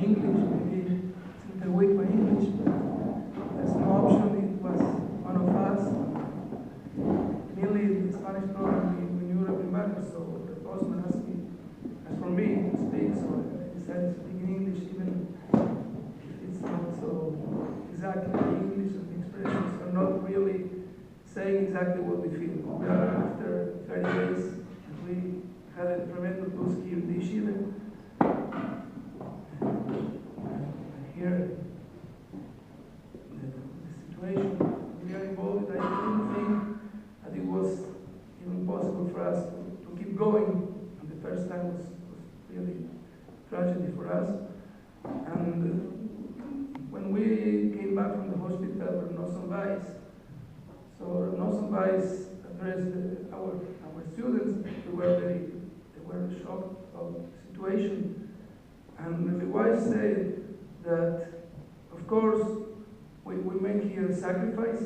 English. Maybe since I weak my English, but there's no option. It was one of us. Nearly the Spanish program, we knew Rabbi Biermacher, so the postman asked me, as for me, to speak, so I decided to speak in English, even if it's not so exactly English, and the expressions are not really saying exactly what we feel. We are after 30 days, and we had a tremendous boost here in the yeshiva. Here, the situation we are involved in, I didn't think that it was even possible for us to keep going. And the first time was really tragedy for us. And when we came back from the hospital, Noson Weiss, so Noson Weiss addressed our students. They were shocked about the situation. And Rabbi Weiss said that, of course, we make here a sacrifice.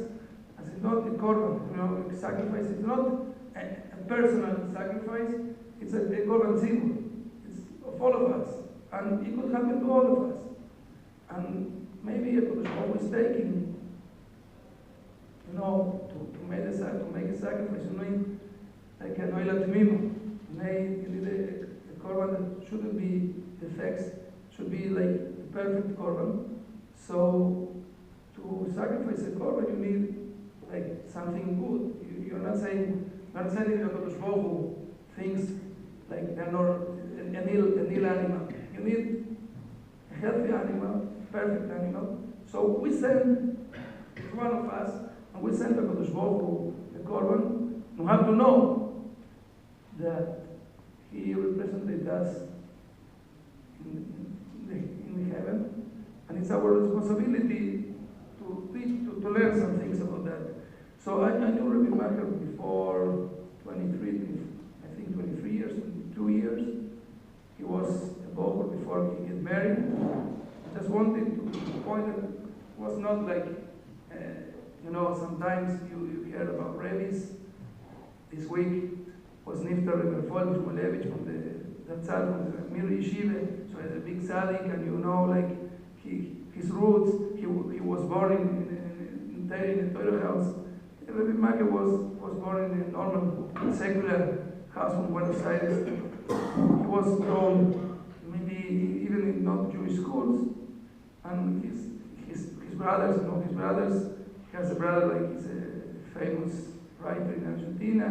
As it's not the korban, sacrifice is not a personal sacrifice, it's a korban symbol. It's of all of us. And it could happen to all of us. And maybe a Kodesh is taking, to make a sacrifice. Like a noila timimo. You need a korban that shouldn't be defects, should be like the perfect korban. So to sacrifice a korban, you need like something good. You're not saying the Kodesh Baruch Hu things like they're not an ill animal. You need a healthy animal, perfect animal. So we send one of us, and we send the Kodesh Baruch Hu the korban. You have to know that he represented us in heaven, and it's our responsibility to teach, to learn some things about that. So I knew Rabbi Biermacher before 23 years, 22 years. He was a bocher before he got married. I just wanted to point that it was not like, sometimes you hear about rabbis. This week was Niftar Rebbe Folk Shmulevich from the tzad from the Mir Yeshiva, so he's a big tzaddik, and his roots, he was born in the Torah house. Rabbi Biermacher was born in a normal, secular house from Buenos Aires. He was told maybe even in not Jewish schools, and his brothers, he has a brother like he's a famous writer in Argentina.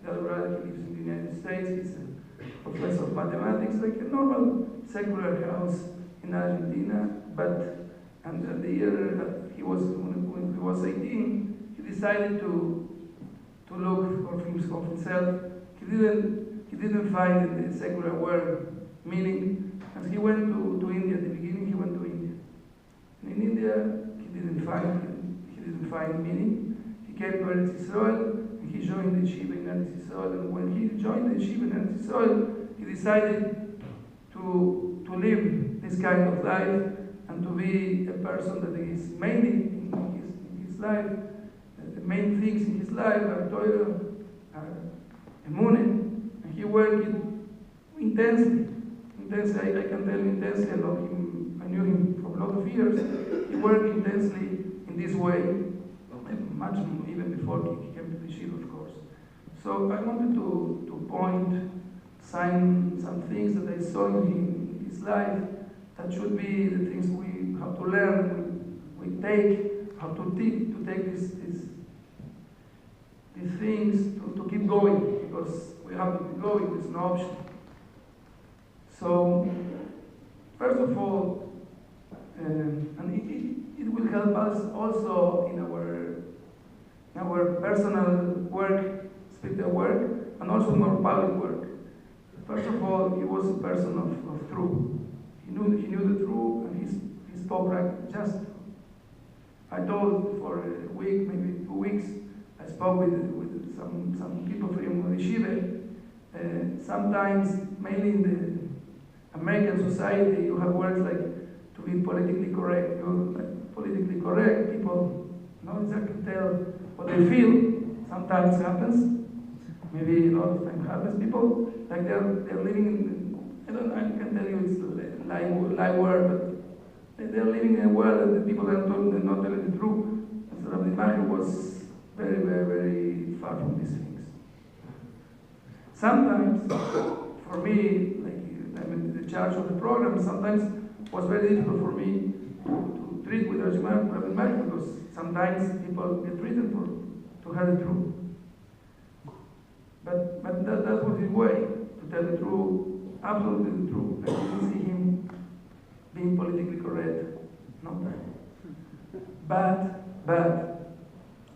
The other brother, he lives in the United States. He's a professor of mathematics, like a normal secular house in Argentina. And the year when he was 18, he decided to look for himself. He didn't find in the secular world meaning, and he went to India. At the beginning, he went to India. And in India, he didn't find meaning. He came to Eretz Yisrael. He joined the yeshiva in Eretz Yisrael, and when he joined the yeshiva in Eretz Yisrael, he decided to live this kind of life and to be a person that is mainly in his life. The main things in his life are Torah, are emunah, and he worked intensely. I can tell you intensely about him. I knew him for a lot of years. He worked intensely in this way, much even before he came to the yeshiva, of course. So I wanted to point some things that I saw in his life that should be the things we have to learn, we take, how to take these things to keep going, because we have to keep going, there's no option. So, first of all, and it will help us also in our personal work, spiritual work, and also in our public work. First of all, he was a person of truth. He knew the truth, and he spoke right just. I told for a week, maybe 2 weeks, I spoke with some people from the yeshiva. Sometimes, mainly in the American society, you have words like to be politically correct. Politically correct, people don't exactly tell what they feel. Sometimes happens, maybe a lot of time happens. People like they're living in, I can tell you it's lie word, but they're living in a world that the people are not telling the truth. And so Rabbi Biermacher was very, very, very far from these things. Sometimes, for me, like I'm in the charge of the program, sometimes it was very difficult for me to treat with Rabbi Biermacher because sometimes people get treated to hear the truth. But that was his way, to tell the truth, absolutely the truth. I didn't see him being politically correct, no time. But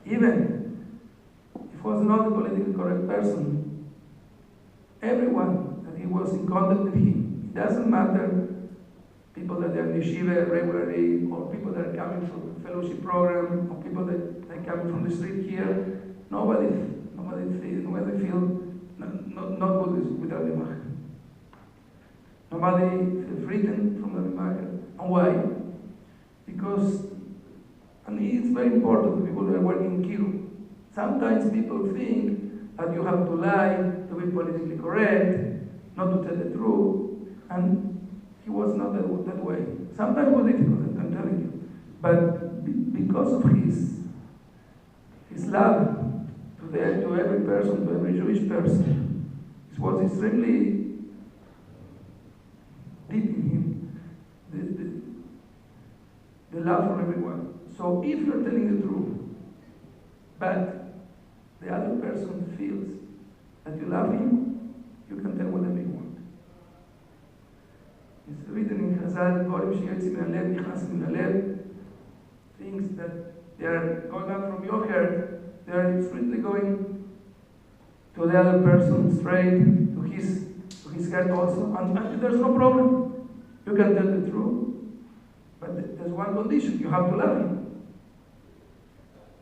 even if he was not a politically correct person, everyone that he was in contact with him, it doesn't matter people that are in yeshiva regularly, or people that are coming from the fellowship program, or people that are coming from the street here, nobody feel not good with Rabbi Biermacher. Nobody feels threatened from Rabbi Biermacher. And why? Because, and it's very important for people who are working in Kiru. Sometimes people think that you have to lie to be politically correct, not to tell the truth, and he was not that way. Sometimes it was difficult, I'm telling you. But because of his love to every person, to every Jewish person, it was extremely deep in him, the love for everyone. So if you're telling the truth, but the other person feels that you love him, you can tell whatever you want. It's written in Chazal, things that they are going out from your heart, they are strictly going to the other person, straight to his heart also, and there's no problem. You can tell the truth, but there's one condition: you have to love him.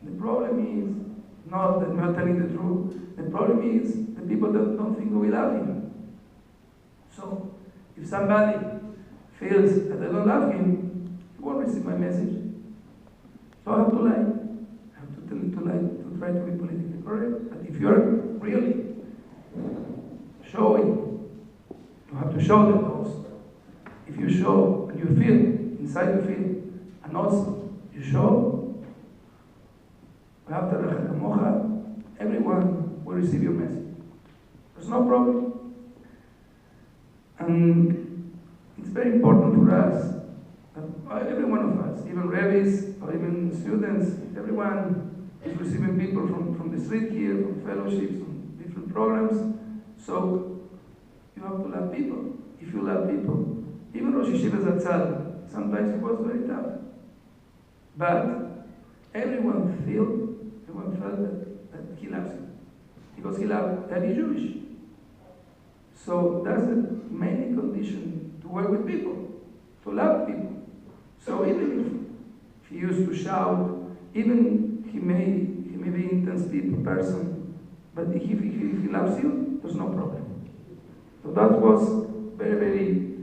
The problem is not that you're telling the truth. The problem is the people that don't think we love him. So if somebody feels that I don't love him, he won't receive my message. So I have to lie. I have to tell him to lie, to try to be politically correct. But if you're really showing, you have to show them also. If you show and you feel, inside you feel, and also you show, everyone will receive your message. There's no problem. And it's very important for us, that every one of us, even rabbis or even students, everyone is receiving people from the street here, from fellowships, from different programs. So you have to love people. If you love people, even Rosh Yeshiva Zatzal, sometimes it was very tough. But everyone felt that he loves him. Because he loved that he's Jewish. So that's the main condition to work with people, to love people. So even if he used to shout, even he may be an intense person, but if he loves you, there's no problem. So that was very, very,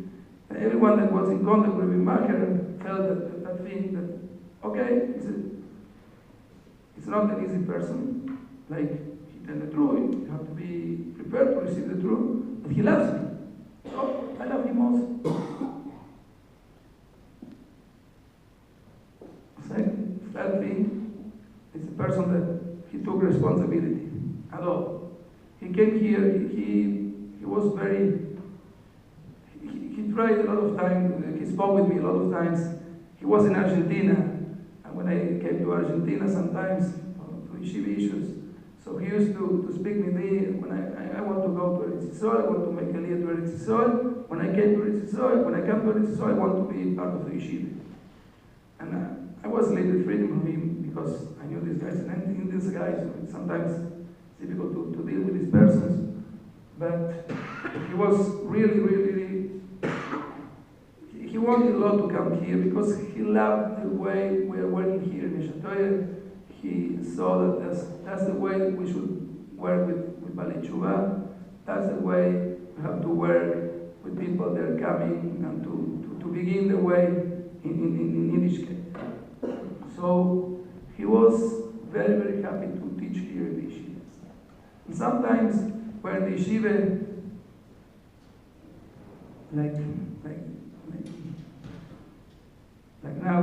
everyone that was in contact with Rabbi Biermacher felt that thing that, okay, it's not an easy person, like he tells the truth, you have to be prepared to receive the truth, but he loves me. So I love him also. Third thing is the person that he took responsibility at all. He came here, he was very, he tried a lot of times, he spoke with me a lot of times. He was in Argentina, and when I came to Argentina sometimes, for yeshiva issues, so he used to speak with me when I want to go to Eretz Yisrael, I want to make a aliyah to Eretz Yisrael. When I came to Eretz Yisrael, when I come to Eretz Yisrael, I want to be part of the yeshiva. And I was a little afraid of him because I knew these guys, and in these guys, sometimes it's difficult to deal with these persons. But he was really, he wanted a lot to come here because he loved the way we are working here in Aish HaTorah. He saw that that's the way we should work with Balei Tshuva. That's the way we have to work with people that are coming and to begin the way in Yiddishkeit. So he was very, very happy to teach here in the yeshiva. And sometimes when the yeshiva, like Like now,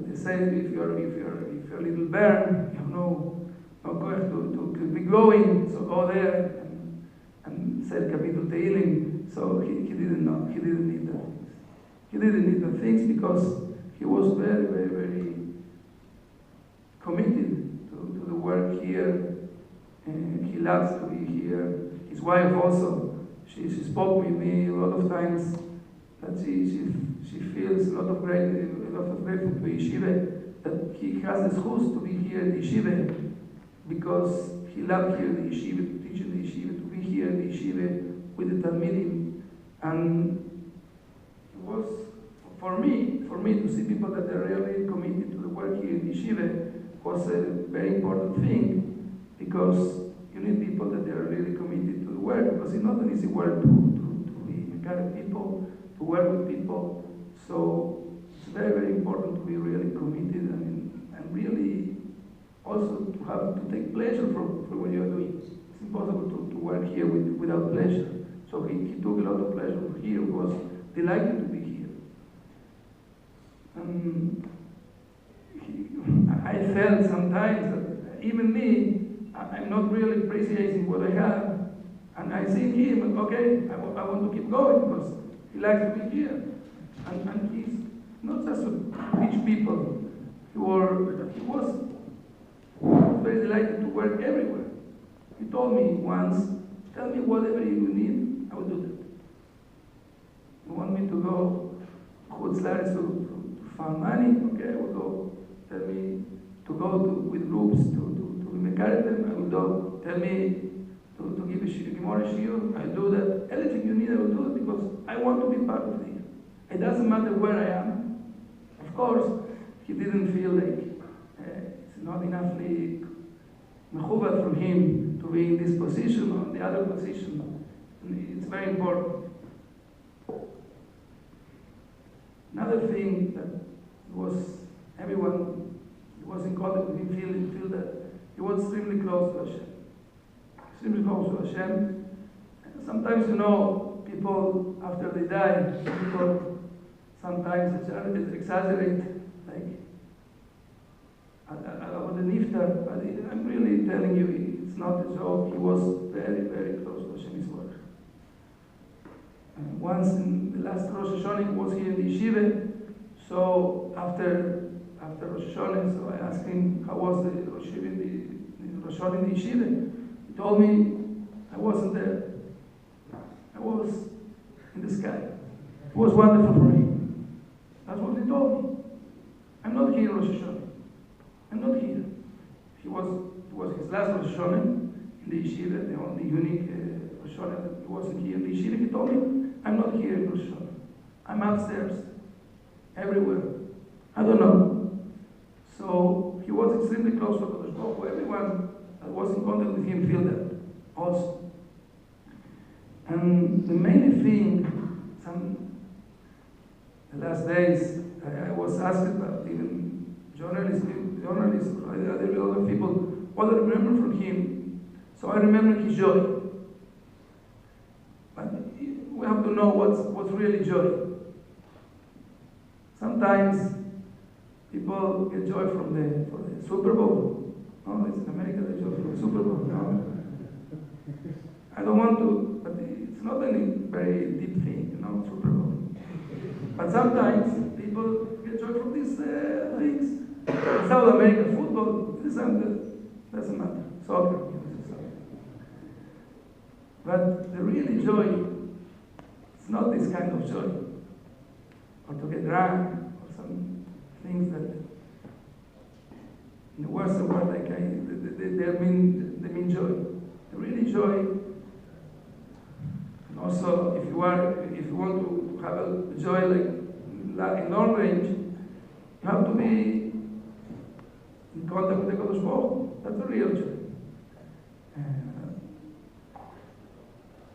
they say if you're a little bear, you have no koach to be going, so go there and say Kapitul Tehillim. So he didn't know, he didn't need the things. He didn't need the things because he was very, very, very committed to the work here. And he loves to be here. His wife also, she spoke with me a lot of times that she feels a lot of gratitude to yeshiva, that he has the chus to be here in the yeshiva because he loved here in the yeshiva, to teach in the yeshiva, to be here in the yeshiva with the Talmidim. And it was, for me to see people that are really committed to the work here in the yeshiva was a very important thing, because you need people that are really committed to the work, because it's not an easy work to be kind of people, to work with people. So it's very, very important to be really committed and really also to take pleasure from what you're doing. It's impossible to work here without pleasure. So he took a lot of pleasure here, was delighted to be here. I felt sometimes that even me, I'm not really appreciating what I have. And I see him, okay, I want to keep going because he likes to be here. And he's not just to teach people. He was very delighted to work everywhere. He told me once, tell me whatever you need, I will do that. You want me to go to find money? Okay, I will go. Tell me to go with groups to mekarek them, I will do. Tell me to give a shiur, I'll do that. Anything you need, I will do it because I want to be part of it. It doesn't matter where I am. Of course, he didn't feel like it's not enough mechuvat from him to be in this position or the other position. And it's very important. Another thing that was everyone was in contact with him feel that he was extremely close to Hashem. Extremely close to Hashem. Sometimes, people after they die, people sometimes exaggerate, like about the niftar, but I'm really telling you, it's not a joke. He was very, very close to Hashem's work. Once in the last Rosh Hashanah, he was here in the yeshiva, so after Rosh Hashanah, so I asked him how was the Rosh Hashanah in the yeshiva. He told me, I wasn't there. I was in the sky. It was wonderful for him. That's what he told me. I'm not here Rosh Hashanah. I'm not here. It was his last Rosh Hashanah in the yeshiva, the only unique Rosh Hashanah that he wasn't here in the yeshiva. He told me, I'm not here in Rosh Hashanah. I'm upstairs, everywhere. I don't know. So he was extremely close to Kadosh Baruch Hu. Everyone that was in contact with him feel that also. And the main thing, the last days, I was asked about even journalists, other people, what I remember from him. So I remember his joy. But we have to know what's really joy. Sometimes people get joy from the Super Bowl. No, it's in America, they joy from the Super Bowl. No. I don't want to, but it's not any very deep thing, Super Bowl. But sometimes people get joy from these things. In South America, football, doesn't matter. Soccer. But the really joy, it's not this kind of joy. Or to get drunk, or some things that, in the worst of what they mean joy. The really joy, and also if you want to have a joy like in long range, you have to be in contact with the Kadosh Baruch Hu. That's the real joy.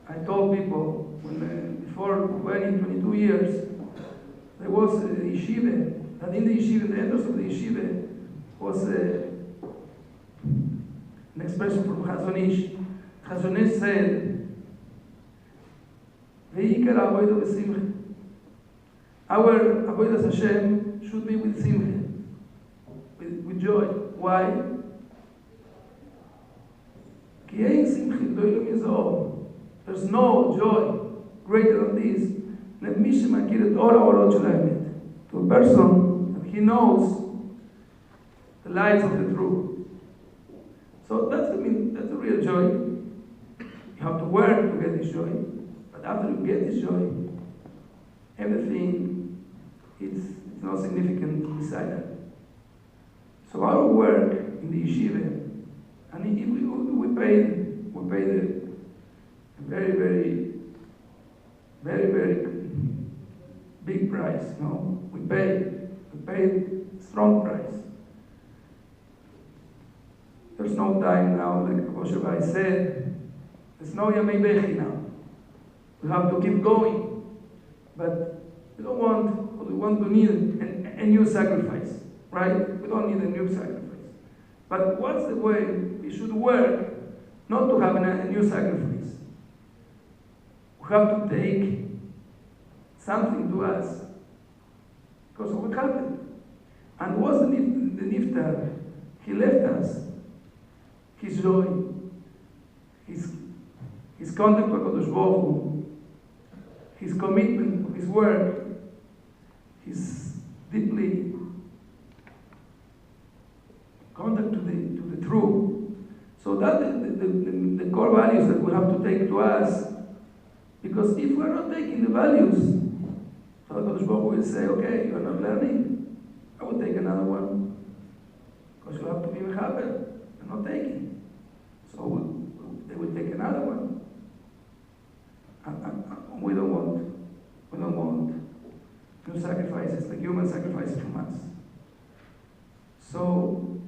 I told people before 20, 22 years, there was a yeshiva, and in the yeshiva, the entrance of the yeshiva was an expression from Chazon Ish. Chazon Ish said, Our avodas Hashem should be with simcha, with joy. Why? Ki ein simcha gdoilo mizor. There's no joy greater than this. Lemí shemakir et or haorot shel haemet. To a person that he knows the lights of the truth. So that's the real joy. You have to work to get this joy, but after you get this joy, everything it's not significant beside that. So our work in the yeshiva, and if we pay the very big price. No, we pay strong price. There's no time now, like Rabbi said. There's no Yamei Bechi now. We have to keep going, but we want to need a new sacrifice, right? We don't need a new sacrifice. But what's the way we should work not to have a new sacrifice? We have to take something to us because of what happened. And what's the niftar? He left us his joy, his contact with HaKadosh Baruch Hu, his commitment, his work, his deeply contact to the truth. So that the core values that we have to take to us, because if we're not taking the values, so HaKadosh Baruch Hu will say, okay, you're not learning, I will take another one, because you have to be mechaber, you're not taking. So they will take another one. And we don't want new sacrifices, like human sacrifices from us. So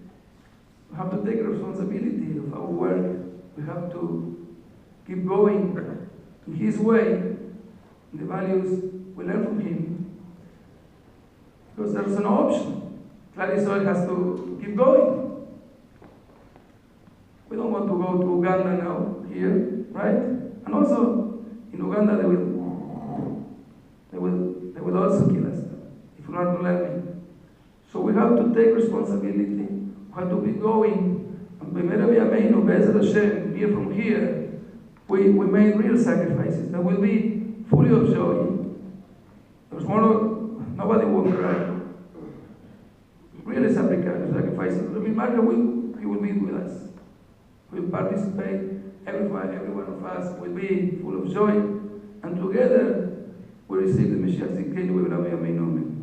we have to take responsibility of our work. We have to keep going in his way, the values we learn from him. Because there's an option. Klal Yisrael has to keep going. We don't want to go to Uganda now, here, right? And also, in Uganda they will also kill us if we're not learning. So we have to take responsibility. We have to be going. And B'mei Rabbi B'ezrat Hashem, here from here, we made real sacrifices that will be fully of joy. There's nobody will cry. Really sacrifices. Rabbi Biermacher he will be with us. We'll participate. Every one of us will be full of joy, and together we receive the Mashiach Zikenu with Rabbi Amen.